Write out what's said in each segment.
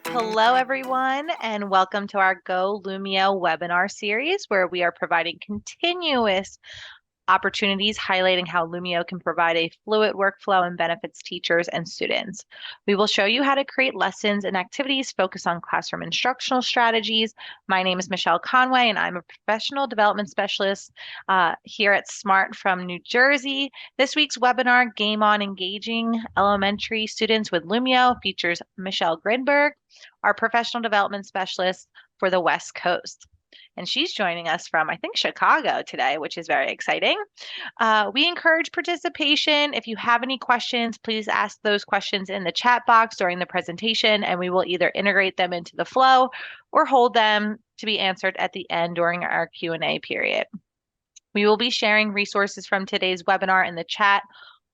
Hello, everyone, and welcome to our Go Lumio webinar series, where we are providing continuous opportunities highlighting how Lumio can provide a fluid workflow and benefits teachers and students. We will show you how to create lessons and activities focused on classroom instructional strategies. My name is Michelle Conway, and I'm a professional development specialist here at SMART from New Jersey. This week's webinar, Game On Engaging Elementary Students with Lumio, features Michelle Grinberg, our professional development specialist for the West Coast. And she's joining us from, I think, Chicago today, which is very exciting. We encourage participation. If you have any questions, please ask those questions in the chat box during the presentation, and we will either integrate them into the flow or hold them to be answered at the end during our Q&A period. We will be sharing resources from today's webinar in the chat.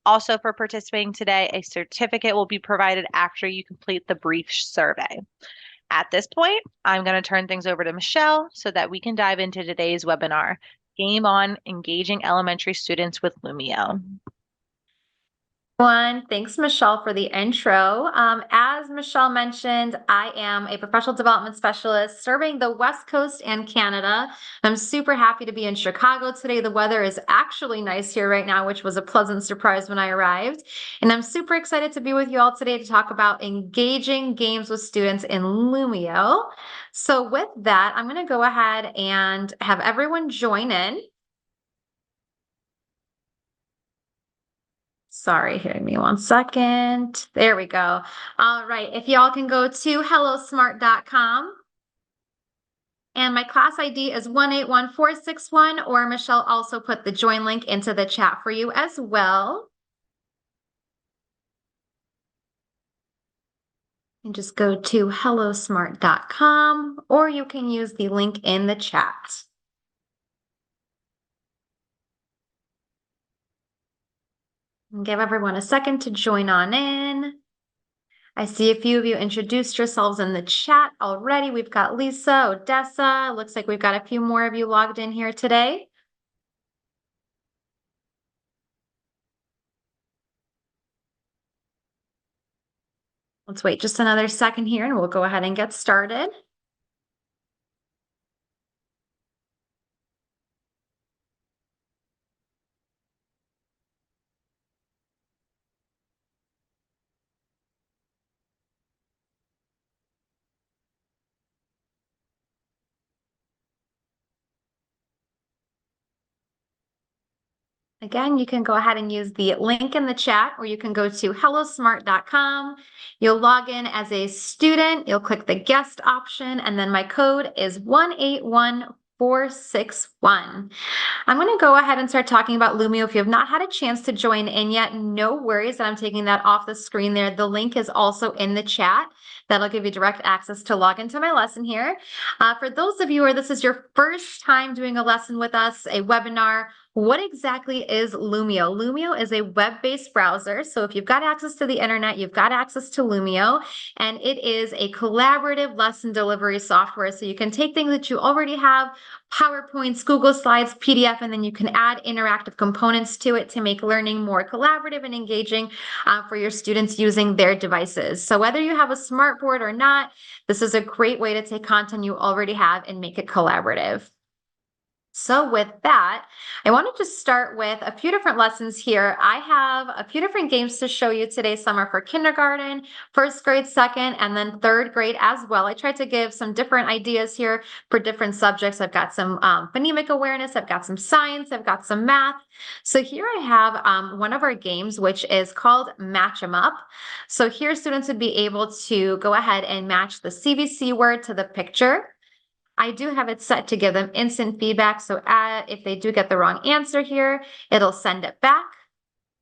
Also, for participating today, a certificate will be provided after you complete the brief survey. At this point, I'm going to turn things over to Michelle so that we can dive into today's webinar, Game On Engaging Elementary Students with Lumio. Thanks, Michelle, for the intro. As Michelle mentioned, I am a professional development specialist serving the West Coast and Canada. I'm super happy to be in Chicago today. The weather is actually nice here right now, which was a pleasant surprise when I arrived. And I'm super excited to be with you all today to talk about engaging games with students in Lumio. So with that, I'm going to go ahead and have everyone join in. Sorry, give me 1 second. There we go. All right, if y'all can go to hellosmart.com. And my class ID is 181461, or Michelle also put the join link into the chat for you as well. And just go to hellosmart.com, or you can use the link in the chat. And give everyone a second to join on in. I see a few of you introduced yourselves in the chat already. We've got Lisa, Odessa. Looks like we've got a few more of you logged in here today. Let's wait just another second here and we'll go ahead and get started. Again, you can go ahead and use the link in the chat, or you can go to hellosmart.com. You'll log in as a student. You'll click the guest option, and then my code is 181461. I'm going to go ahead and start talking about Lumio. If you have not had a chance to join in yet, no worries that I'm taking that off the screen there. The link is also in the chat. That'll give you direct access to log into my lesson here. For those of you where this is your first time doing a lesson with us, a webinar, what exactly is Lumio? Lumio is a web-based browser. So if you've got access to the internet, you've got access to Lumio, and it is a collaborative lesson delivery software. So you can take things that you already have, PowerPoints, Google Slides, PDF, and then you can add interactive components to it to make learning more collaborative and engaging for your students using their devices. So whether you have a smartboard or not, this is a great way to take content you already have and make it collaborative. So with that, I wanted to start with a few different lessons here. I have a few different games to show you today. Some are for kindergarten, first grade, second, and then third grade as well. I tried to give some different ideas here for different subjects. I've got some phonemic awareness, I've got some science, I've got some math. So here I have one of our games, which is called Match 'em Up. So here students would be able to go ahead and match the CVC word to the picture. I do have it set to give them instant feedback. So if they do get the wrong answer here, it'll send it back.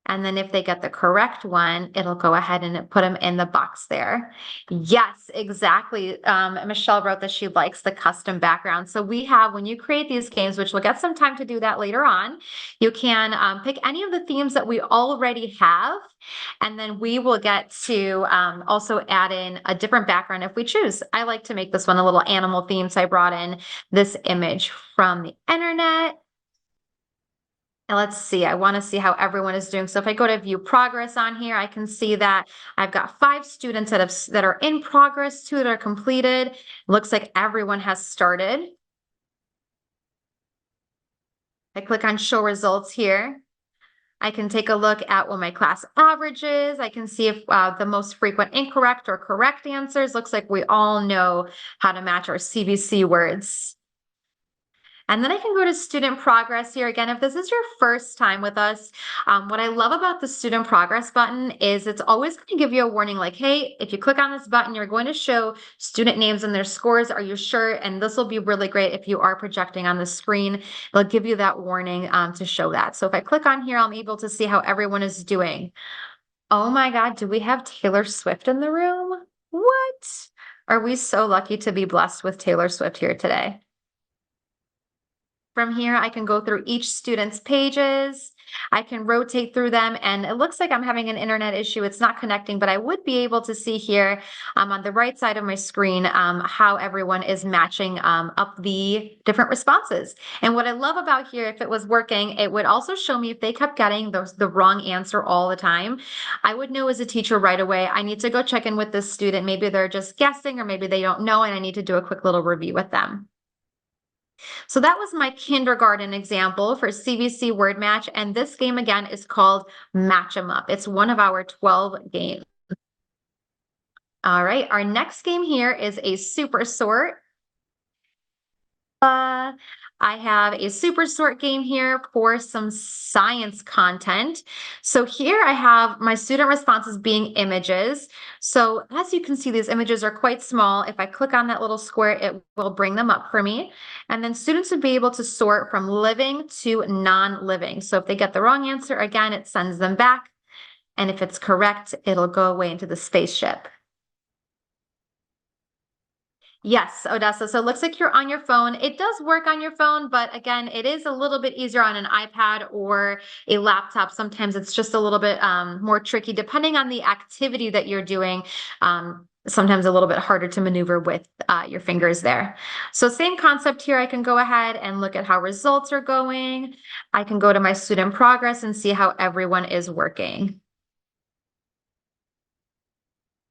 And then if they get the correct one, it'll go ahead and put them in the box there. Yes, exactly. Michelle wrote that she likes the custom background. So we have, when you create these games, which we'll get some time to do that later on, you can pick any of the themes that we already have. And then we will get to also add in a different background if we choose. I like to make this one a little animal theme. So I brought in this image from the internet. And let's see, I want to see how everyone is doing. So if I go to view progress on here, I can see that I've got 5 students that are in progress, 2 that are completed. Looks like everyone has started. I click on show results here. I can take a look at what my class average is. I can see if the most frequent incorrect or correct answers. Looks like we all know how to match our CVC words. And then I can go to student progress here. Again, if this is your first time with us, what I love about the student progress button is it's always going to give you a warning like, hey, if you click on this button, you're going to show student names and their scores. Are you sure? And this will be really great if you are projecting on the screen. It'll give you that warning to show that. So if I click on here, I'm able to see how everyone is doing. Oh my God, do we have Taylor Swift in the room? What? Are we so lucky to be blessed with Taylor Swift here today? From here, I can go through each student's pages. I can rotate through them, and it looks like I'm having an internet issue. It's not connecting, but I would be able to see here on the right side of my screen how everyone is matching up the different responses. And what I love about here, if it was working, it would also show me if they kept getting the wrong answer all the time. I would know as a teacher right away, I need to go check in with this student. Maybe they're just guessing, or maybe they don't know, and I need to do a quick little review with them. So that was my kindergarten example for CVC word match. And this game again is called Match 'em Up. It's one of our 12 games. All right, our next game here is a super sort. I have a super sort game here for some science content. So here I have my student responses being images. So as you can see, these images are quite small. If I click on that little square, it will bring them up for me. And then students would be able to sort from living to non-living. So if they get the wrong answer, again, it sends them back. And if it's correct, it'll go away into the spaceship. Yes, Odessa. So it looks like you're on your phone. It does work on your phone, but again, it is a little bit easier on an iPad or a laptop. Sometimes it's just a little bit more tricky depending on the activity that you're doing. Sometimes a little bit harder to maneuver with your fingers there. So same concept here. I can go ahead and look at how results are going. I can go to my student progress and see how everyone is working.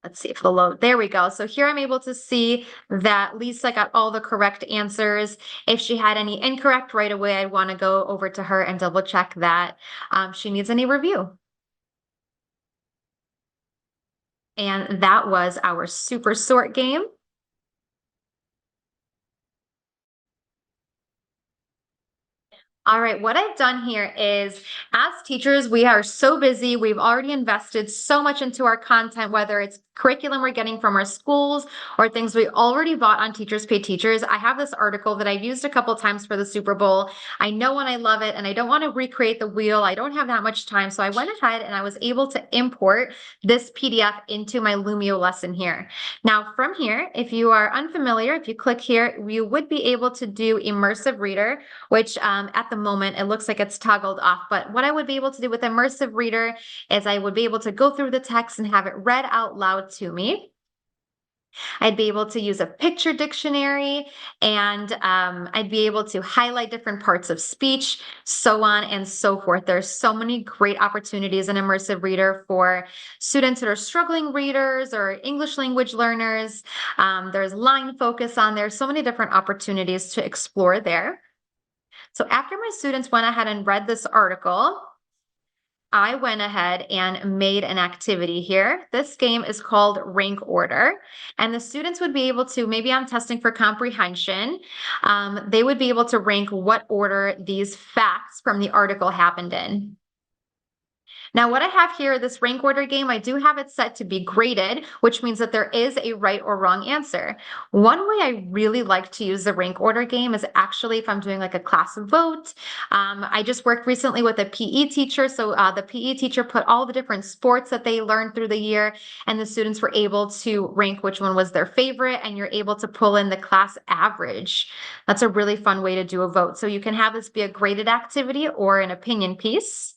Let's see if it'll load. There we go. So here I'm able to see that Lisa got all the correct answers. If she had any incorrect right away, I'd want to go over to her and double check that she needs any review. And that was our super sort game. All right, what I've done here is as teachers, we are so busy. We've already invested so much into our content, whether it's curriculum we're getting from our schools or things we already bought on Teachers Pay Teachers. I have this article that I've used a couple times for the Super Bowl. I know and I love it, and I don't want to recreate the wheel. I don't have that much time. So I went ahead and I was able to import this PDF into my Lumio lesson here. Now from here, if you are unfamiliar, if you click here, you would be able to do immersive reader, which at the moment it looks like it's toggled off. But what I would be able to do with immersive reader is I would be able to go through the text and have it read out loud to me. I'd be able to use a picture dictionary, and I'd be able to highlight different parts of speech, so on and so forth. There's so many great opportunities in immersive reader for students that are struggling readers or English language learners. There's line focus on there, so many different opportunities to explore there. So after my students went ahead and read this article, I went ahead and made an activity here. This game is called Rank Order, and the students would be able to, maybe I'm testing for comprehension, they would be able to rank what order these facts from the article happened in. Now, what I have here, this rank order game, I do have it set to be graded, which means that there is a right or wrong answer. One way I really like to use the rank order game is actually if I'm doing like a class vote. I just worked recently with a PE teacher. So the PE teacher put all the different sports that they learned through the year, and the students were able to rank which one was their favorite, and you're able to pull in the class average. That's a really fun way to do a vote. So you can have this be a graded activity or an opinion piece.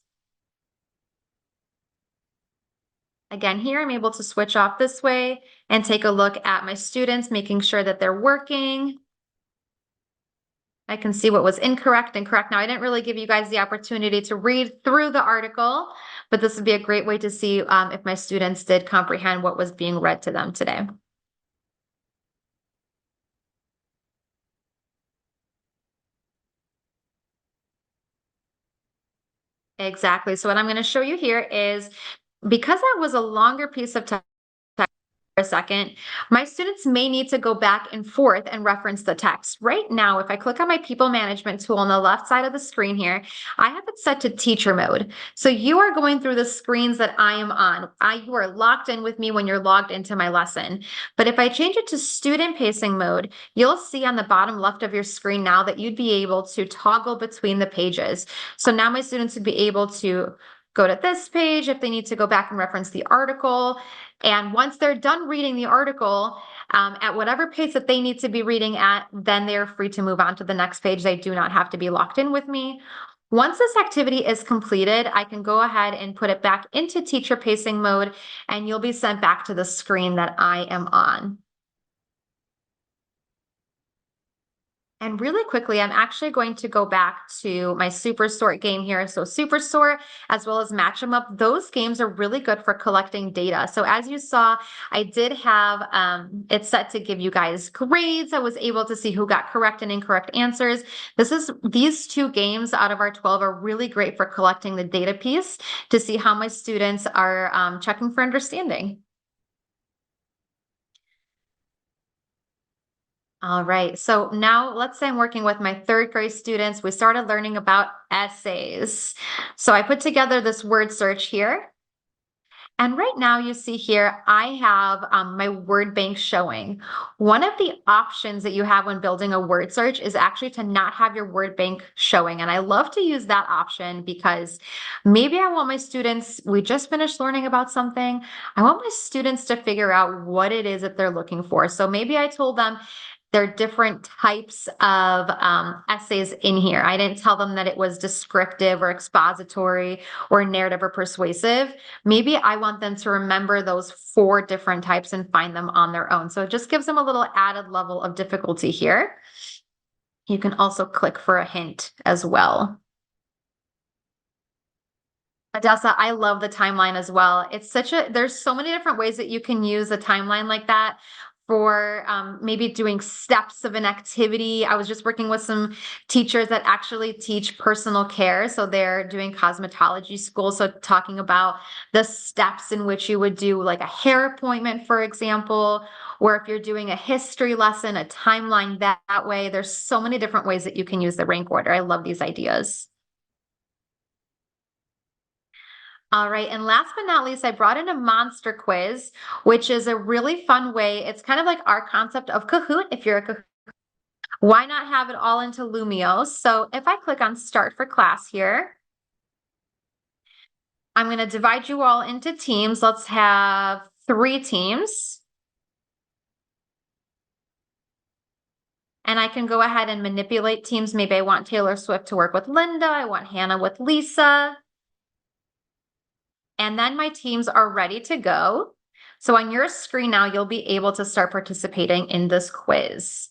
Again, here I'm able to switch off this way and take a look at my students, making sure that they're working. I can see what was incorrect and correct. Now, I didn't really give you guys the opportunity to read through the article, but this would be a great way to see if my students did comprehend what was being read to them today. Exactly. So what I'm going to show you here is, because that was a longer piece of text for a second, my students may need to go back and forth and reference the text. Right now, if I click on my people management tool on the left side of the screen here, I have it set to teacher mode. So you are going through the screens that I am on. You are locked in with me when you're logged into my lesson. But if I change it to student pacing mode, you'll see on the bottom left of your screen now that you'd be able to toggle between the pages. So now my students would be able to go to this page if they need to go back and reference the article. And once they're done reading the article, at whatever pace that they need to be reading at, then they're free to move on to the next page. They do not have to be locked in with me. Once this activity is completed, I can go ahead and put it back into teacher pacing mode, and you'll be sent back to the screen that I am on. And really quickly, I'm actually going to go back to my super sort game here. So super sort as well as match them up. Those games are really good for collecting data. So as you saw, I did have it set to give you guys grades. I was able to see who got correct and incorrect answers. These two games out of our 12 are really great for collecting the data piece to see how my students are checking for understanding. All right. So now let's say I'm working with my third grade students. We started learning about essays. So I put together this word search here. And right now you see here, I have my word bank showing. One of the options that you have when building a word search is actually to not have your word bank showing. And I love to use that option because maybe I want my students, we just finished learning about something. I want my students to figure out what it is that they're looking for. So maybe I told them, there are different types of essays in here. I didn't tell them that it was descriptive or expository or narrative or persuasive. Maybe I want them to remember those 4 different types and find them on their own. So it just gives them a little added level of difficulty here. You can also click for a hint as well. Adessa, I love the timeline as well. There's so many different ways that you can use a timeline like that for maybe doing steps of an activity. I was just working with some teachers that actually teach personal care. So they're doing cosmetology school. So talking about the steps in which you would do like a hair appointment, for example, or if you're doing a history lesson, a timeline that way. There's so many different ways that you can use the rank order. I love these ideas. All right, and last but not least, I brought in a monster quiz, which is a really fun way. It's kind of like our concept of Kahoot. If you're a Kahoot, why not have it all into Lumio? So if I click on start for class here, I'm going to divide you all into teams. Let's have 3 teams. And I can go ahead and manipulate teams. Maybe I want Taylor Swift to work with Linda. I want Hannah with Lisa. And then my teams are ready to go. So on your screen now, you'll be able to start participating in this quiz.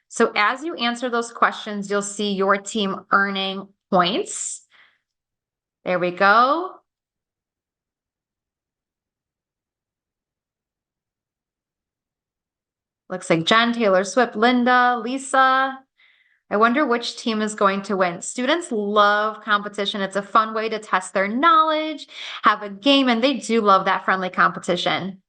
So as you answer those questions, you'll see your team earning points. There we go. Looks like Jen, Taylor Swift, Linda, Lisa. I wonder which team is going to win. Students love competition. It's a fun way to test their knowledge, have a game, and they do love that friendly competition.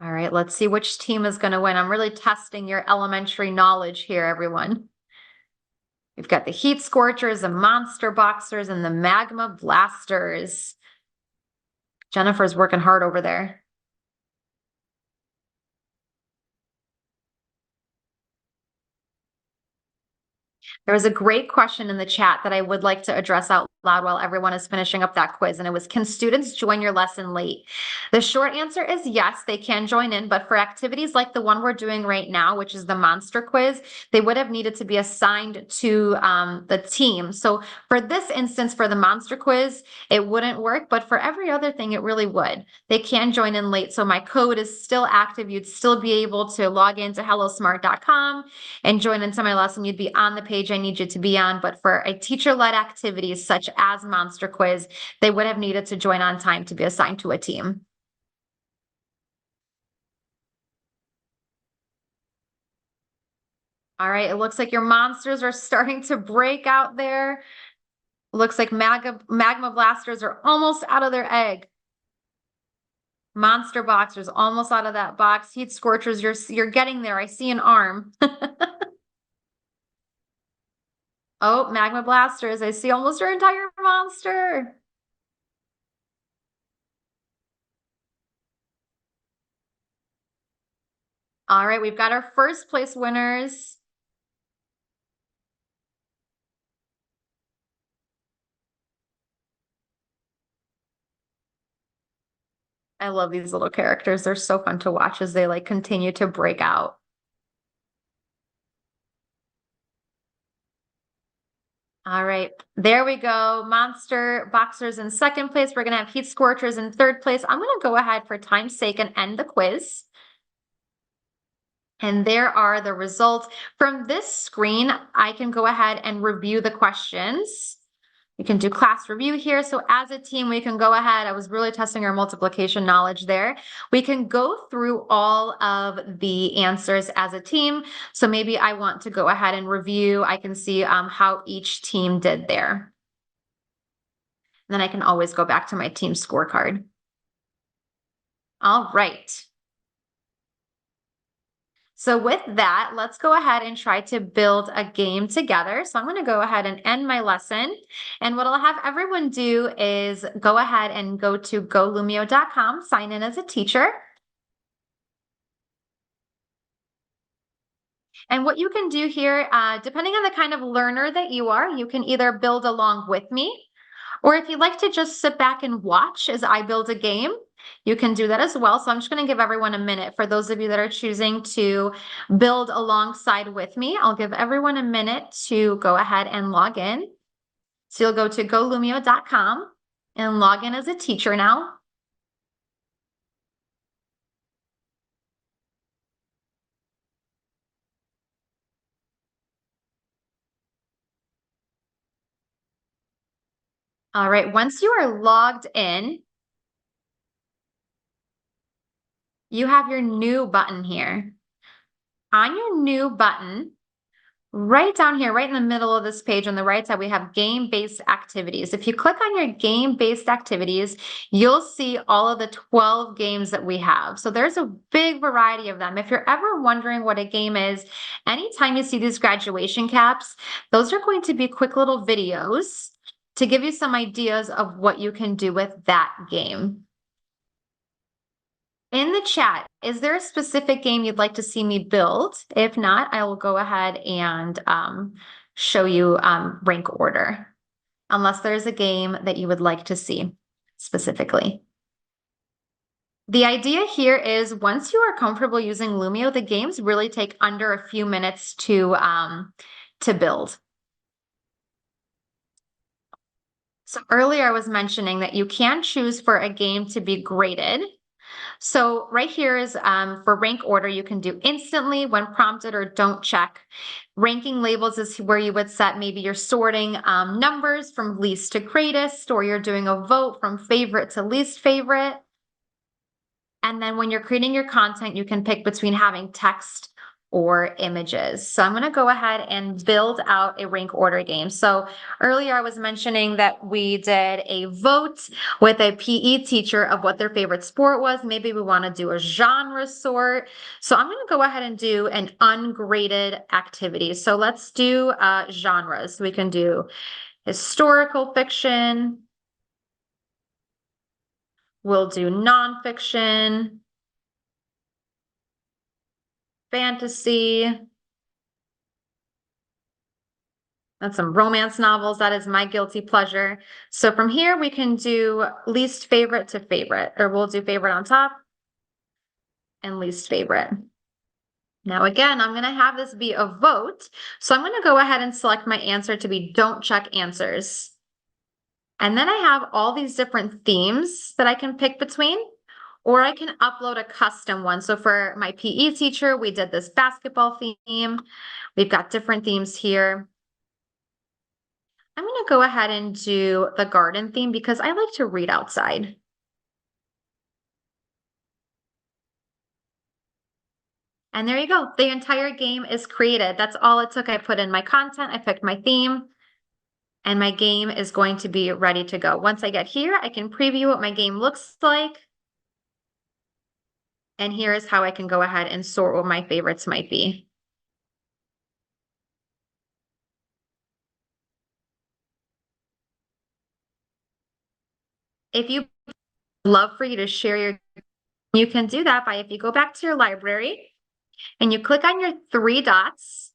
All right, let's see which team is going to win. I'm really testing your elementary knowledge here, everyone. We've got the Heat Scorchers, the Monster Boxers, and the Magma Blasters. Jennifer's working hard over there. There was a great question in the chat that I would like to address out loud while everyone is finishing up that quiz. And it was, can students join your lesson late? The short answer is yes, they can join in. But for activities like the one we're doing right now, which is the monster quiz, they would have needed to be assigned to the team. So for this instance, for the monster quiz, it wouldn't work. But for every other thing, it really would. They can join in late. So my code is still active. You'd still be able to log into hellosmart.com and join into my lesson. You'd be on the page I need you to be on. But for a teacher-led activities such as monster quiz, they would have needed to join on time to be assigned to a team. All right, it looks like your monsters are starting to break out there. Looks like magma blasters are almost out of their egg. Monster boxers almost out of that box. Heat scorchers, you're getting there. I see an arm. Oh, magma blasters. I see almost your entire monster. All right, we've got our first place winners. I love these little characters. They're so fun to watch as they like continue to break out. All right, there we go. Monster boxers in second place. We're gonna have heat scorchers in third place. I'm gonna go ahead for time's sake and end the quiz. And there are the results. From this screen, I can go ahead and review the questions. We can do class review here. So as a team, we can go ahead. I was really testing our multiplication knowledge there. We can go through all of the answers as a team. So maybe I want to go ahead and review. I can see how each team did there. And then I can always go back to my team scorecard. All right. So with that, let's go ahead and try to build a game together. So I'm going to go ahead and end my lesson. And what I'll have everyone do is go ahead and go to golumio.com, sign in as a teacher. And what you can do here, depending on the kind of learner that you are, you can either build along with me, or if you'd like to just sit back and watch as I build a game, you can do that as well. So I'm just going to give everyone a minute. For those of you that are choosing to build alongside with me, I'll give everyone a minute to go ahead and log in. So you'll go to golumio.com and log in as a teacher now. All right, once you are logged in, you have your new button here. On your new button, right down here, right in the middle of this page on the right side, we have game-based activities. If you click on your game-based activities, you'll see all of the 12 games that we have. So there's a big variety of them. If you're ever wondering what a game is, anytime you see these graduation caps, those are going to be quick little videos to give you some ideas of what you can do with that game. In the chat, is there a specific game you'd like to see me build? If not, I will go ahead and show you rank order, unless there's a game that you would like to see specifically. The idea here is once you are comfortable using Lumio, the games really take under a few minutes to build. So earlier I was mentioning that you can choose for a game to be graded. So right here is for rank order, you can do instantly, when prompted, or don't check. Ranking labels is where you would set, maybe you're sorting numbers from least to greatest, or you're doing a vote from favorite to least favorite. And then when you're creating your content, you can pick between having text or images. So I'm going to go ahead and build out a rank order game. So earlier I was mentioning that we did a vote with a PE teacher of what their favorite sport was. Maybe we want to do a genre sort. So I'm going to go ahead and do an ungraded activity. So let's do genres. We can do historical fiction. We'll do nonfiction, fantasy, That's some romance novels. That is my guilty pleasure. So from here, we can do least favorite to favorite, or we'll do favorite on top and least favorite. Now, again, I'm going to have this be a vote. So I'm going to go ahead and select my answer to be don't check answers. And then I have all these different themes that I can pick between, or I can upload a custom one. So for my PE teacher, we did this basketball theme. We've got different themes here. I'm going to go ahead and do the garden theme because I like to read outside. And there you go. The entire game is created. That's all it took. I put in my content, I picked my theme, and my game is going to be ready to go. Once I get here, I can preview what my game looks like. And here is how I can go ahead and sort what my favorites might be. If you love for you to share your, you can do that by if you go back to your library and you click on your three dots,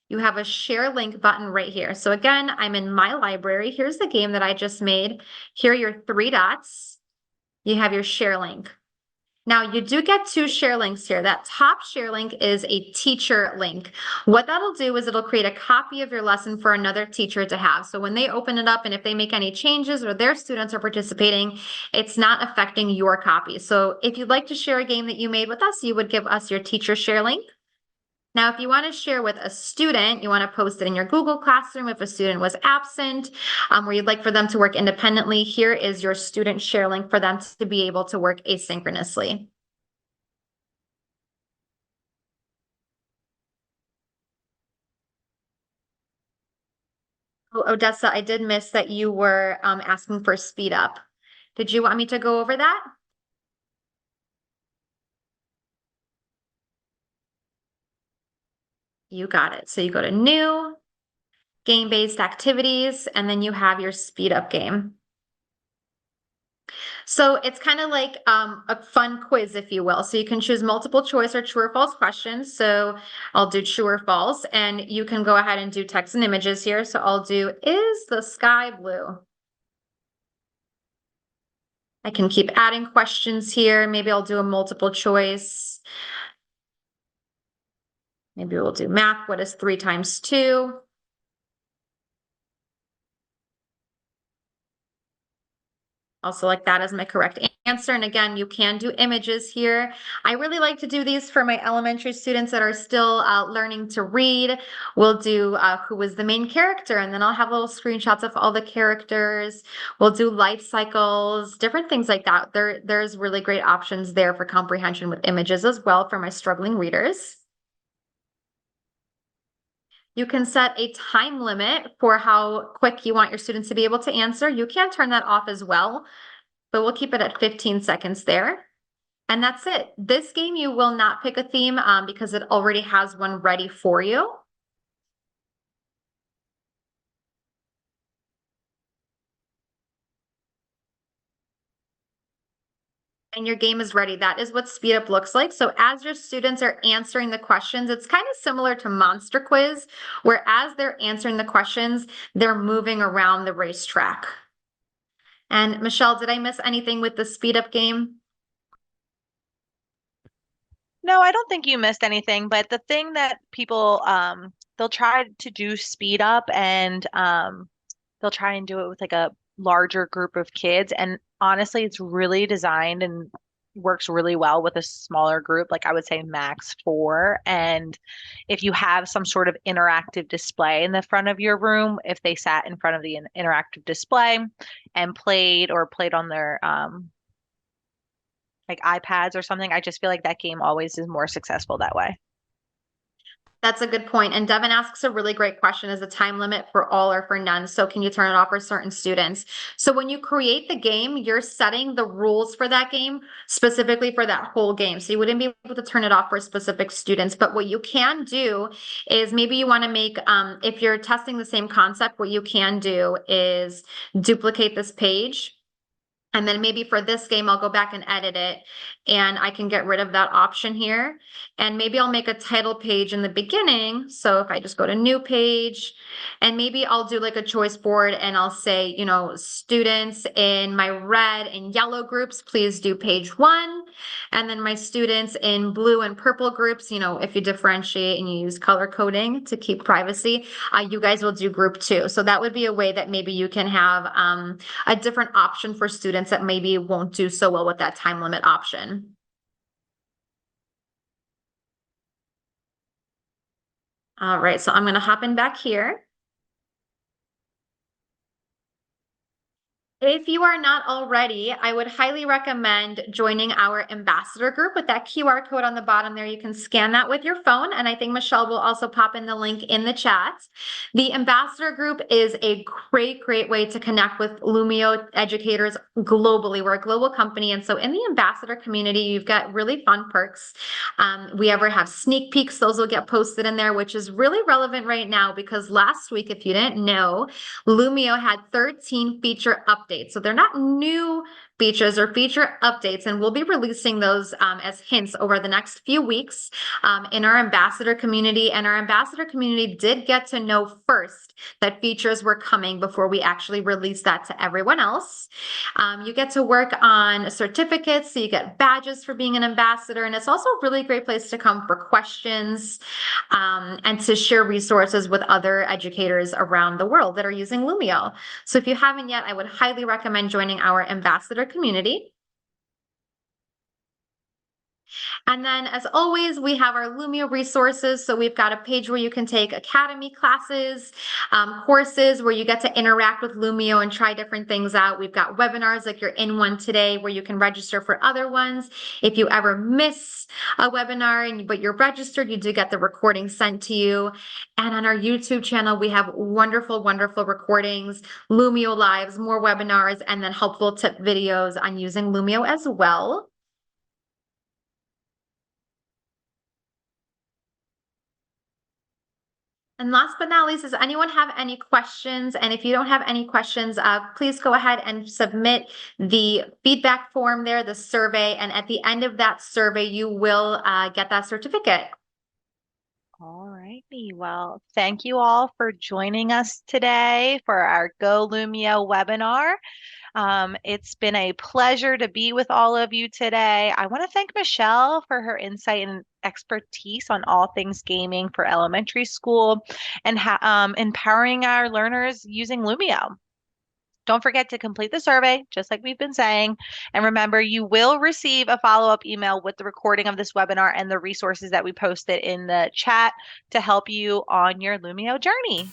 you have a share link button right here. So again, I'm in my library. Here's the game that I just made. Here are your three dots. You have your share link. Now you do get two share links here. That top share link is a teacher link. What that'll do is it'll create a copy of your lesson for another teacher to have. So when they open it up and if they make any changes or their students are participating, it's not affecting your copy. So if you'd like to share a game that you made with us, you would give us your teacher share link. Now, if you want to share with a student, you want to post it in your Google Classroom if a student was absent, or you'd like for them to work independently, here is your student share link for them to be able to work asynchronously. Oh, Odessa, I did miss that you were asking for speed up. Did you want me to go over that? You got it. So you go to new, game-based activities, and then you have your speed up game. So it's kind of like a fun quiz, if you will. So you can choose multiple choice or true or false questions. So I'll do true or false, and you can go ahead and do text and images here. So I'll do, is the sky blue? I can keep adding questions here. Maybe I'll do a multiple choice. Maybe we'll do math. What is 3 times 2? I'll select that as my correct answer. And again, you can do images here. I really like to do these for my elementary students that are still learning to read. We'll do who was the main character, and then I'll have little screenshots of all the characters. We'll do life cycles, different things like that. There's really great options there for comprehension with images as well for my struggling readers. You can set a time limit for how quick you want your students to be able to answer. You can turn that off as well, but we'll keep it at 15 seconds there. And that's it. This game, you will not pick a theme because it already has one ready for you. And your game is ready. That is what speed up looks like. So as your students are answering the questions, it's kind of similar to Monster Quiz, where as they're answering the questions, they're moving around the racetrack. And Michelle, did I miss anything with the speed up game? No, I don't think you missed anything, but the thing that people they'll try to do speed up and they'll try and do it with like a larger group of kids. And honestly, it's really designed and works really well with a smaller group, like I would say max 4. And if you have some sort of interactive display in the front of your room, if they sat in front of the interactive display and played on their like iPads or something, I just feel like that game always is more successful that way. That's a good point. And Devin asks a really great question. Is the time limit for all or for none? So can you turn it off for certain students? So when you create the game, you're setting the rules for that game specifically for that whole game. So you wouldn't be able to turn it off for specific students. But what you can do is maybe you want to make, if you're testing the same concept, what you can do is duplicate this page And then maybe for this game, I'll go back and edit it and I can get rid of that option here. And maybe I'll make a title page in the beginning. So if I just go to new page and maybe I'll do like a choice board and I'll say, you know, students in my red and yellow groups, please do page 1. And then my students in blue and purple groups, you know, if you differentiate and you use color coding to keep privacy, you guys will do group 2. So that would be a way that maybe you can have a different option for students that maybe won't do so well with that time limit option. All right, so I'm going to hop in back here. If you are not already, I would highly recommend joining our ambassador group with that QR code on the bottom there. You can scan that with your phone, and I think Michelle will also pop in the link in the chat. The ambassador group is a great way to connect with Lumio educators globally. We're a global company, and so in the ambassador community, you've got really fun perks. We ever have sneak peeks, those will get posted in there, which is really relevant right now because last week, if you didn't know, Lumio had 13 feature updates. So they're not new features or feature updates, and we'll be releasing those as hints over the next few weeks in our ambassador community. And our ambassador community did get to know first that features were coming before we actually release that to everyone else. You get to work on certificates, so you get badges for being an ambassador, and it's also a really great place to come for questions and to share resources with other educators around the world that are using Lumio. So if you haven't yet, I would highly recommend joining our ambassador community. And then as always, we have our Lumio resources. So we've got a page where you can take academy classes, courses where you get to interact with Lumio and try different things out. We've got webinars like you're in one today where you can register for other ones. If you ever miss a webinar but you're registered, you do get the recording sent to you. And on our YouTube channel, we have wonderful recordings, Lumio lives, more webinars, and then helpful tip videos on using Lumio as well. And last but not least, does anyone have any questions? And if you don't have any questions, please go ahead and submit the feedback form there, the survey. And at the end of that survey, you will get that certificate. All righty. Well, thank you all for joining us today for our Go Lumio webinar. It's been a pleasure to be with all of you today. I want to thank Michelle for her insight and expertise on all things gaming for elementary school and empowering our learners using Lumio. Don't forget to complete the survey, just like we've been saying. And remember, you will receive a follow-up email with the recording of this webinar and the resources that we posted in the chat to help you on your Lumio journey.